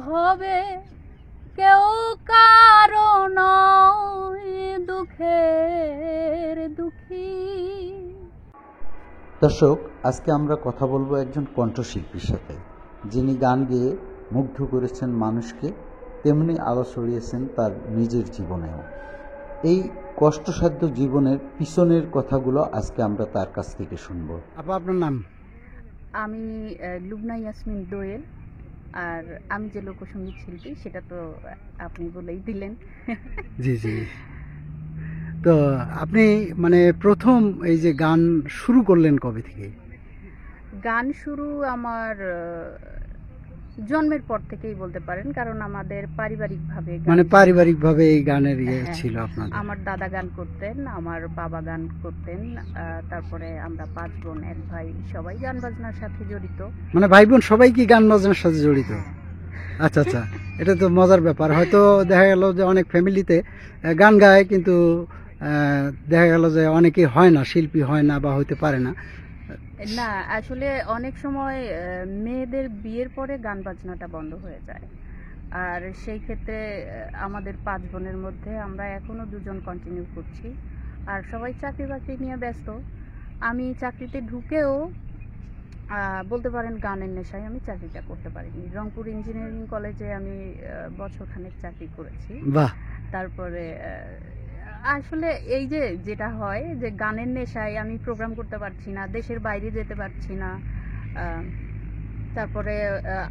ভবে কেউ কারো নয় দুঃখের দুঃখী। দর্শক, আজকে আমরা কথা বলবো একজন কণ্ঠশিল্পীর সাথে, যিনি গান গেয়ে মুগ্ধ করেছেন মানুষকে, তেমনি আলো ছড়িয়েছেন তার নিজের জীবনেও। এই কষ্টসাধ্য জীবনের পিছনের কথাগুলো আজকে আমরা তার কাছ থেকে শুনবো। আপা, আপনার নাম? আমি লুবনা ইয়াসমিন দোয়েল। আর আমি যে লোকসঙ্গীত শিল্পী সেটা তো আপনি বলেই দিলেন। জি জি। তো আপনি মানে প্রথম এই যে গান শুরু করলেন কবে থেকে? গান শুরু আমার জন্মের পর থেকেই বলতে পারেন, কারণ আমাদের পারিবারিকভাবে মানে পারিবারিকভাবে এই গানের ছিল আপনাদের? আমার দাদা গান করতেন, আমার বাবা গান করতেন, তারপরে আমরা 5 বোন 1 ভাই, সবাই গান বাজনার সাথে জড়িত। মানে ভাই বোন সবাই কি গান বাজনার সাথে জড়িত? আচ্ছা আচ্ছা, এটা তো মজার ব্যাপার। হয়তো দেখা গেল যে অনেক ফ্যামিলিতে গান গায়, কিন্তু দেখা গেল যে অনেকেই হয় না, শিল্পী হয় না বা হইতে পারে না। না, আসলে অনেক সময় মেয়েদের বিয়ের পরে গান বাজনাটা বন্ধ হয়ে যায়। আর সেই ক্ষেত্রে আমাদের 5 বোনের মধ্যে আমরা এখনো 2 জন কন্টিনিউ করছি, আর সবাই চাকরি বাকরি নিয়ে ব্যস্ত। আমি চাকরিতে ঢুকেও বলতে পারেন গানের নেশায় আমি চাকরিটা করতে পারিনি। রংপুর ইঞ্জিনিয়ারিং কলেজে আমি বছরখানেক চাকরি করেছি। বাহ। তারপরে আসলে এই যে যেটা হয় যে গানের নেশায় আমি প্রোগ্রাম করতে পারছি না, দেশের বাইরে যেতে পারছি না। তারপরে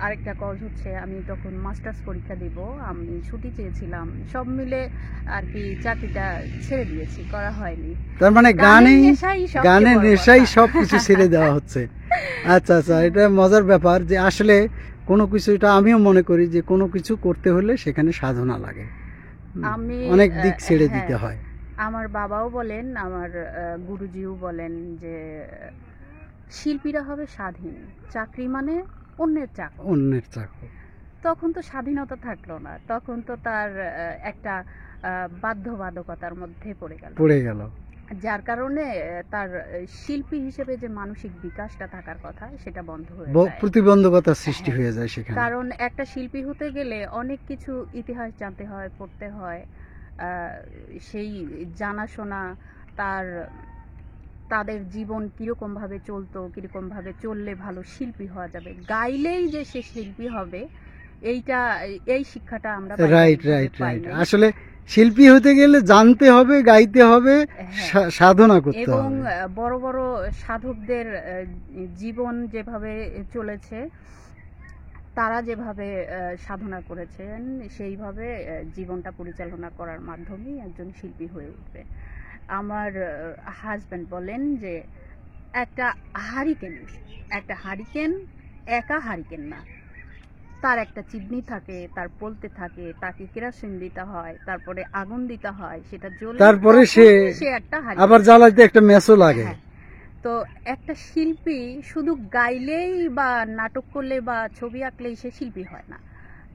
আরেকটা কজ হচ্ছে, আমি তখন মাস্টার্স পরীক্ষা দিব, আমি ছুটি চেয়েছিলাম, সব মিলে আর কি চাকরিটা ছেড়ে দিয়েছি, করা হয়নি। তার মানে গানের নেশাই সবকিছু ছেড়ে দেওয়া হচ্ছে। আচ্ছা আচ্ছা, এটা মজার ব্যাপার যে আসলে কোনো কিছু, এটা আমিও মনে করি যে কোনো কিছু করতে হলে সেখানে সাধনা লাগে, অনেক দিক ছেড়ে দিতে হয়। আমার বাবাও বলেন, আমার গুরুজিও বলেন যে শিল্পীরা হবে স্বাধীন, চাকরি মানে অন্যের চাকরি। তখন তো স্বাধীনতা থাকলো না, তখন তো তার একটা বাধ্যবাধকতার মধ্যে পড়ে গেল, যার কারণে তার শিল্পী হিসেবে যে মানসিক বিকাশটা থাকার কথা সেটা বন্ধ হয়ে যায়, প্রতিবন্ধকতার সৃষ্টি হয়ে যায় সেখানে। কারণ একটা শিল্পী হতে গেলে অনেক কিছু ইতিহাস জানতে হয়, পড়তে হয়, সেই জানাশোনা, তাদের জীবন কিরকম ভাবে চলতো, কিরকম ভাবে চললে ভালো শিল্পী হওয়া যাবে, গাইলেই যে সে শিল্পী হবে এই শিক্ষাটা আমরা রাইট। আসলে শিল্পী হতে গেলে জানতে হবে, গাইতে হবে, সাধনা করতে হবে। এবং বড় বড় সাধকদের জীবন যেভাবে চলেছে, তারা যেভাবে সাধনা করেছেন, সেইভাবে জীবনটা পরিচালনা করার মাধ্যমেই একজন শিল্পী হয়ে উঠবে। আমার হাজব্যান্ড বলেন যে একটা হারিকেন একা হারিকেন না, তার একটা চিমনি থাকে, তার পলতে থাকে, তাকে কেরোসিন দিতে হয়, তারপরে আগুন দিতে হয়, সেটা জ্বলে তারপরে সে একটা আবার জ্বালাইতে একটা মেসও লাগে। তো একটা শিল্পী শুধু গাইলেই বা নাটক করলে বা ছবি আঁকলেই সে শিল্পী হয় না,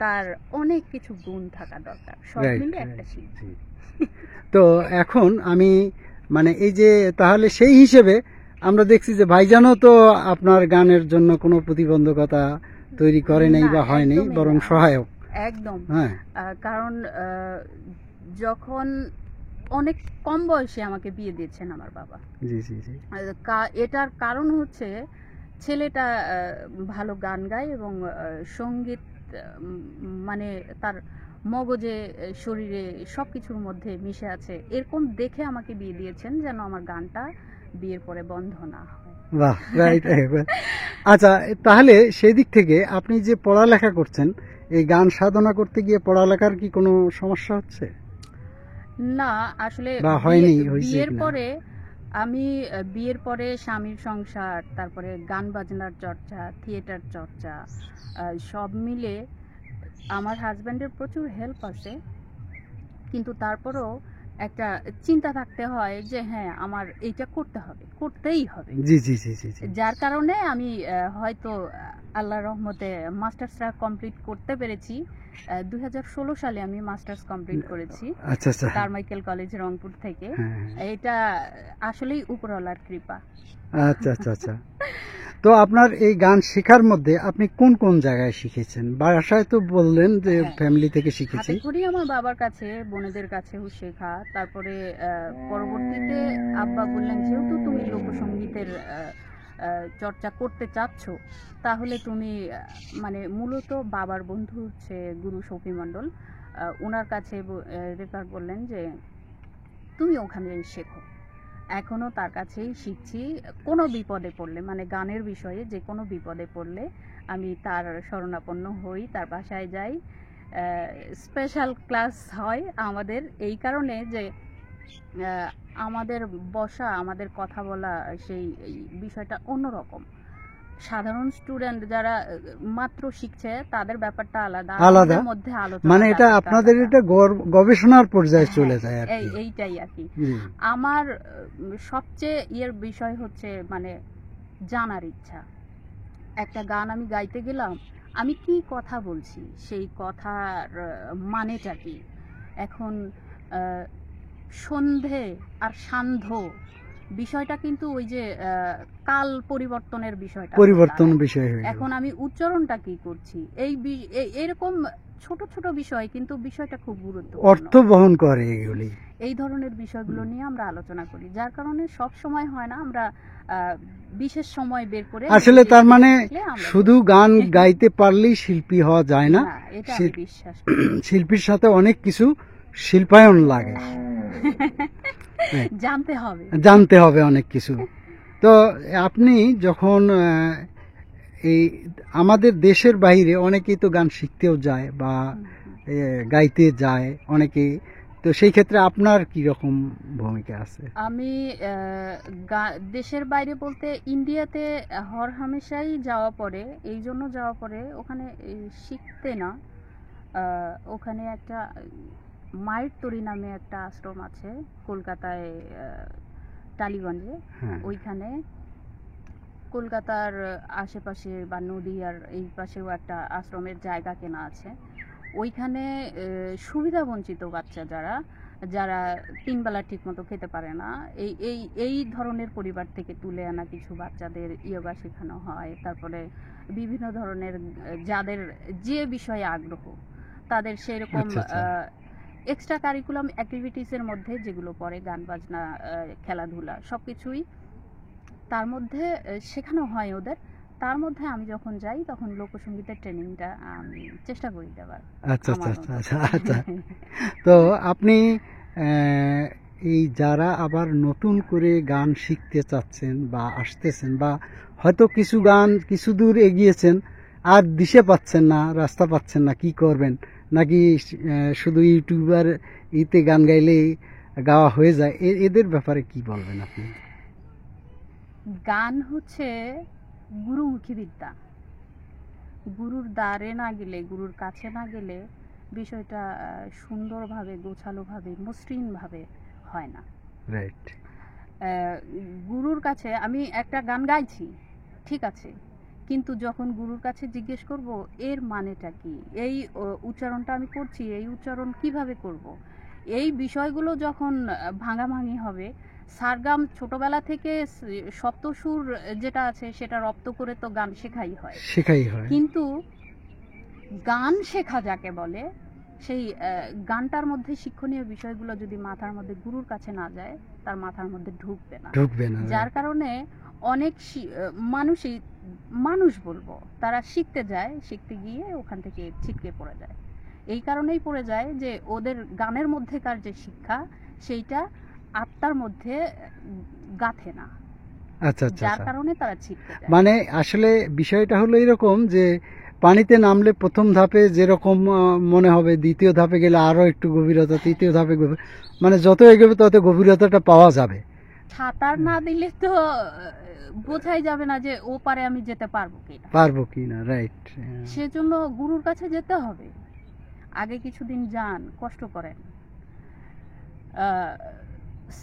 তার অনেক কিছু গুণ থাকা দরকার, সব মিলে একটা শিল্পী। তো এখন আমি মানে এই যে তাহলে সেই হিসেবে আমরা দেখছি যে ভাইজানও তো আপনার গানের জন্য কোনো প্রতিবন্ধকতা তৈরি করে নেই বা হয়নি, বরং সহায়ক একদম। কারণ যখন অনেক কম বয়সে আমাকে বিয়ে দিয়েছেন আমার বাবা। জি জি জি। এটার কারণ হচ্ছে ছেলেটা ভালো গান গায় এবং সঙ্গীত মানে তার মগজে, শরীরে সবকিছুর মধ্যে মিশে আছে, এরকম দেখে আমাকে বিয়ে দিয়েছেন যেন আমার গানটা বিয়ের পরে বন্ধ না হয়। বাহ, রাইট। আচ্ছা, তাহলে সেই দিক থেকে আপনি যে পড়ালেখা করছেন, এই গান সাধনা করতে গিয়ে পড়ালেখার কি কোনো সমস্যা হচ্ছে? না, আসলে বিয়ের পরে স্বামীর সংসার, তারপরে গান বাজনার চর্চা, থিয়েটার চর্চা, সব মিলে আমার হাজব্যান্ডের প্রচুর হেল্প আছে, কিন্তু তারপরেও একটা চিন্তা থাকতে হয় যে হ্যাঁ আমার এইটা করতেই হবে। জি জি জি জি। যার কারণে আমি হয়তো আল্লাহর রহমতে মাস্টার্সটা কমপ্লিট করতে পেরেছি। 2016 সালে আমি মাস্টার্স কমপ্লিট করেছি। আচ্ছা আচ্ছা। কারমাইকেল কলেজ রংপুর থেকে। এটা আসলেই উপরওয়ালার কৃপা। আচ্ছা আচ্ছা আচ্ছা। তো আপনার এই গান শেখার মধ্যে আপনি কোন কোন জায়গায় শিখেছেন? বাসায় তো বললেন যে হ্যাঁ। ফ্যামিলি থেকে শিখেছি। হাতে খড়ি আমার বাবার কাছে, বোনেদের কাছেও শেখা। তারপরে পরবর্তীতে আব্বা বললেন, যেহেতু তুমি লোকসঙ্গীতের চর্চা করতে চাচ্ছ, তাহলে তুমি মানে মূলত বাবার বন্ধু হচ্ছে গুরু শফি মণ্ডল, ওনার কাছে রেফার করলেন যে তুমি ওখানে শেখো। এখনও তার কাছেই শিখছি। কোনো বিপদে পড়লে, মানে গানের বিষয়ে যে কোনো বিপদে পড়লে আমি তার শরণাপন্ন হই, তার বাসায় যাই। স্পেশাল ক্লাস হয় আমাদের এই কারণে যে আমাদের বসা, আমাদের কথা বলা, সেই বিষয়টা অন্যরকম। সাধারণ স্টুডেন্ট যারা মাত্র শিখছে তাদের ব্যাপারটা আলাদা, আলাদা আমাদের মধ্যে আলোচনা, মানে এটা আপনাদের এটা গবেষণার পর্যায়ে চলে যায় আর কি। এইটাই আর কি। জি। আমার সবচেয়ে বিষয় হচ্ছে মানে জানার ইচ্ছা। একটা গান আমি গাইতে গেলাম, আমি কি কথা বলছি, সেই কথার মানেটা কি। এখন সন্ধে আর সান্ধ্য বিষয়টা কিন্তু ওই যে কাল পরিবর্তনের বিষয়টা, পরিবর্তন বিষয় হয়ে এখন আমি উচ্চারণটা কি করছি, এরকম ছোট ছোট বিষয়, কিন্তু বিষয়টা খুব গুরুত্বপূর্ণ, অর্থ বহন করে এগুলি। এই ধরনের বিষয়গুলো নিয়ে আমরা আলোচনা করি, যার কারণে সব সময় হয় না, আমরা বিশেষ সময় বের করে আসলে তার মানে শুধু গান গাইতে পারলেই শিল্পী হওয়া যায় না, এটা আমি বিশ্বাস করি। শিল্পীর সাথে অনেক কিছু শিল্পায়ন লাগে, জানতে হবে অনেক কিছু। তো আপনি যখন এই আমাদের দেশের বাইরে অনেকেই তো গান শিখতেও যায় বা গাইতে যায় অনেকেই, তো সেই ক্ষেত্রে আপনার কি রকম ভূমিকা আছে? আমি দেশের বাইরে বলতে ইন্ডিয়াতে হরহামেশাই যাওয়া পড়ে, এই জন্য যাওয়া পড়ে ওখানে শিখতে না। ওখানে একটা মায়ের তরি নামে একটা আশ্রম আছে কলকাতায়, টালিগঞ্জে। ওইখানে কলকাতার আশেপাশে বা নদীয়ার এই পাশেও একটা আশ্রমের জায়গা কেনা আছে। ওইখানে সুবিধা বঞ্চিত বাচ্চা যারা তিনবেলা ঠিক মতো খেতে পারে না, এই ধরনের পরিবার থেকে তুলে আনা কিছু বাচ্চাদের ইয়োগা শেখানো হয়। তারপরে বিভিন্ন ধরনের যাদের যে বিষয়ে আগ্রহ, তাদের সেরকম এক্সট্রা কারিকুলাম অ্যাক্টিভিটিসের মধ্যে যেগুলো পড়ে, গান বাজনা, খেলাধুলা, সব কিছুই তার মধ্যে শেখানো হয় ওদের। তার মধ্যে আমি যখন যাই তখন লোকসঙ্গীতের ট্রেনিংটা আমি চেষ্টা করি দেওয়ার। আচ্ছা আচ্ছা আচ্ছা আচ্ছা। তো আপনি এই যারা আবার নতুন করে গান শিখতে চাচ্ছেন বা আসতেছেন, বা হয়তো কিছু গান কিছু দূর এগিয়েছেন আর দিশে পাচ্ছেন না, রাস্তা পাচ্ছেন না, কি করবেন, নাকি শুধু ইউটিউবার ইতে গান গাইলেই গাওয়া হয়ে যায়, এদের ব্যাপারে কি বলবেন আপনি? গান হচ্ছে গুরুমুখী বিদ্যা। গুরুর দ্বারে না গেলে, গুরুর কাছে না গেলে বিষয়টা সুন্দরভাবে, গোছালোভাবে, মসৃণভাবে হয় না। রাইট। গুরুর কাছে আমি একটা গান গাইছি, ঠিক আছে, কিন্তু যখন গুরুর কাছে জিজ্ঞেস করব এর মানেটা কি, এই উচ্চারণটা আমি করছি, এই উচ্চারণ কিভাবে করব, এই বিষয়গুলো যখন ভাঙাভাঙি হবে, সারগাম ছোটবেলা থেকে সপ্তসুর যেটা আছে সেটা রপ্ত করে তো গান শেখাই হয়, কিন্তু গান শেখা যাকে বলে, সেই গানটার মধ্যে শিক্ষণীয় বিষয়গুলো যদি মাথার মধ্যে গুরুর কাছে না যায়, তার মাথার মধ্যে ঢুকবে না। যার কারণে অনেক মানুষ বলবো, তারা শিখতে যায়, শিখতে গিয়ে ওখান থেকে ছিটকে পড়ে যায়। এই কারণেই পড়ে যায় যে ওদের গানের মধ্যেকার যে শিক্ষা, সেইটা আত্মার মধ্যে গাঁথে না। আচ্ছা আচ্ছা। যার কারণে তারা ছিটকে যায়। মানে আসলে বিষয়টা হলো এরকম যে পানিতে নামলে প্রথম ধাপে যেরকম মনে হবে, দ্বিতীয় ধাপে গেলে আরো একটু গভীরতা, তৃতীয় ধাপে মানে যত এগোবে তত গভীরতাটা পাওয়া যাবে। সাঁতার না দিলে তো বোঝাই যাবে না যে ও পারে আমি যেতে পারবো কিনা। রাইট। সেজন্য গুরুর কাছে যেতে হবে। আগে কিছুদিন যান, কষ্ট করেন।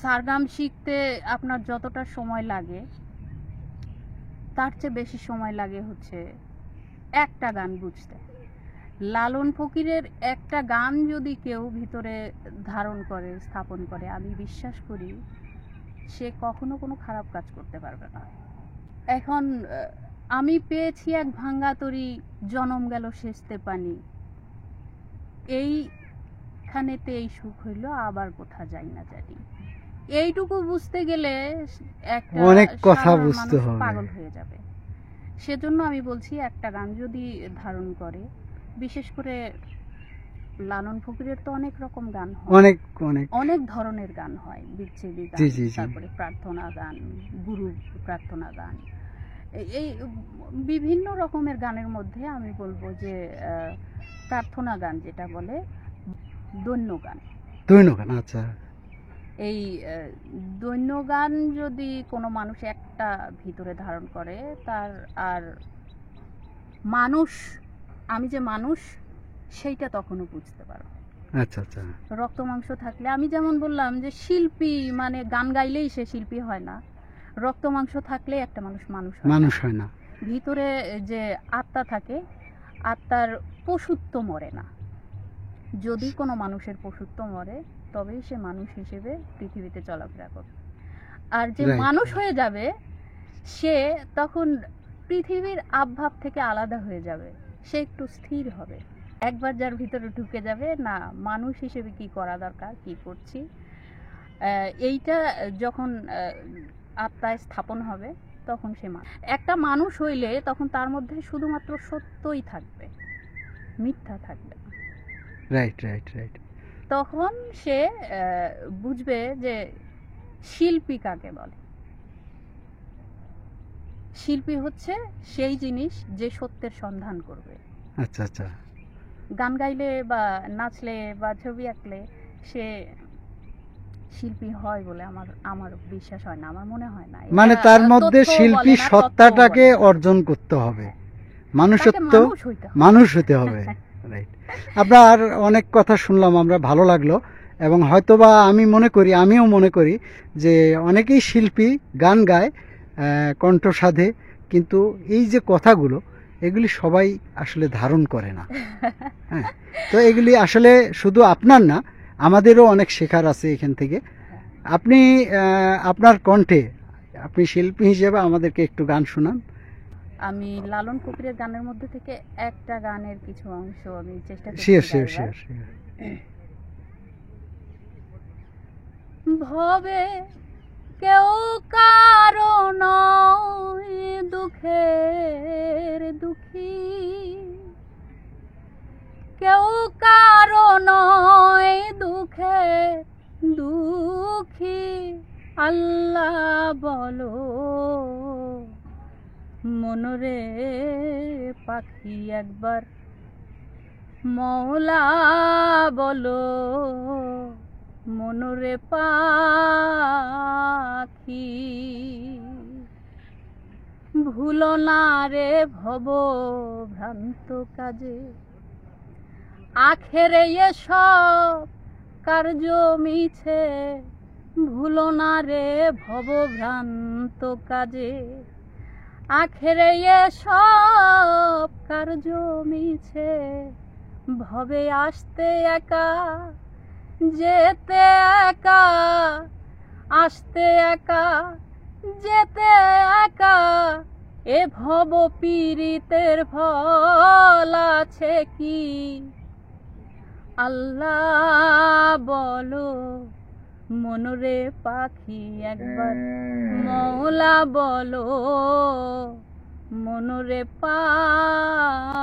সারগাম শিখতে আপনার যতটা সময় লাগে, তার চেয়ে বেশি সময় লাগে হচ্ছে একটা গান বুঝতে। লালন ফকিরের একটা গান যদি কেউ ভিতরে ধারণ করে, স্থাপন করে, আমি বিশ্বাস করি সে কখনো কোনো খারাপ কাজ করতে পারবে না। এখন আমি পেয়েছি এক ভাঙ্গা তরি, জনম গেল সেচতে পানি, এইখানেতে এই সুখ হইল, আবার কোথা যাই না জানি। এইটুকু বুঝতে গেলে একটা অনেক কথা সাধারণ বুঝতে মানুষ হবে। পাগল হয়ে যাবে। সেজন্য আমি বলছি, একটা গান যদি ধারণ করে, বিশেষ করে লালন ফকিরের তো অনেক রকম গান হয়, অনেক অনেক অনেক ধরনের গান হয়, বিচ্ছেদি গান, জি, জি, জি। তারপরে প্রার্থনা গান, গুরু প্রার্থনা গান, এই বিভিন্ন রকমের গানের মধ্যে আমি বলবো যে প্রার্থনা গান যেটা বলে দৈন্য গান। দৈন্য গান, আচ্ছা। এই দৈন্য গান যদি কোনো মানুষ একটা ভিতরে ধারণ করে, তার আর মানুষ, আমি যে মানুষ সেইটা তখনও বুঝতে পারো। আচ্ছা আচ্ছা, রক্ত মাংস থাকলে, আমি যেমন বললাম যে শিল্পী মানে গান গাইলেই সে শিল্পী হয় না, রক্ত মাংস থাকলে একটা মানুষ মানুষ হয় না। মানুষ হয় না। ভিতরে যে আত্মা থাকে, আত্মার পশুত্ব মরে না। যদি কোনো মানুষের পশুত্ব মরে, তবেই সে মানুষ হিসেবে পৃথিবীতে চলাফেরা করবে। আর যে Right. মানুষ হয়ে যাবে, সে তখন পৃথিবীর আবভাব থেকে আলাদা হয়ে যাবে, সে একটু স্থির হবে। একবার যার ভিতরে ঢুকে যাবে, না মানুষ হিসেবে কি করা দরকার, কি করছি, এইটা যখন আত্মায় স্থাপন হবে, তখন সে একটা মানুষ হইলে তখন তার মধ্যে শুধুমাত্র সত্যই থাকবে, মিথ্যা থাকবে না। Right right right. তখন সে বুঝবে যে শিল্পী কাকে বলে। শিল্পী হচ্ছে সেই জিনিস যে সত্যের সন্ধান করবে। আচ্ছা আচ্ছা, গান গাইলে বা নাচলে বা ছবি আঁকলে সে শিল্পী হয় বলে আমার বিশ্বাস হয় না, আমার মনে হয় না। মানে এটা তার মধ্যে তথ্যও শিল্পী বলে না, সত্তাটাকে তত্ত্বও বলে না। অর্জন করতে হবে, মানুষত্ব, তাকে মানুষ হইতে হবে। মানুষ হতে হবে। রাইট। আপনার অনেক কথা শুনলাম আমরা, ভালো লাগলো। এবং হয়তোবা আমি মনে করি, আমিও মনে করি যে অনেকেই শিল্পী, গান গায়, কণ্ঠ সাধে, কিন্তু এই যে কথাগুলো, এগুলি সবাই আসলে ধারণ করে না। হ্যাঁ, তো এগুলি আসলে শুধু আপনার না, আমাদেরও অনেক শেখার আছে এখান থেকে। আপনি আপনার কণ্ঠে, আপনি শিল্পী হিসেবে আমাদেরকে একটু গান শোনান। আমি লালন ফকিরের গানের মধ্যে থেকে একটা গানের কিছু অংশ আমি চেষ্টা করছি শিওর শিওর গাইবার। শিওর। ভবে কেউ কারো নয় দুঃখের দুঃখী, কেউ কারো নয় দুঃখের দুঃখী, আল্লাহ বলো মনরে পাখি একবার, মওলা বলো মনরে পাখি, ভুলো না রে ভব ভ্রান্ত কাজে, আখেরে এসব কার্য মিছে, ভুলো না রে ভব ভ্রান্ত কাজে, আখেরে এসব কার্য মিছে, ভবে আসতে একা যেতে একা, আসতে একা যেতে একা, এ ভব পীড়িতের ফল আছে কি, আল্লাহ বলো মনরে পাখি একবার, মওলা বলো মনরে পাখি।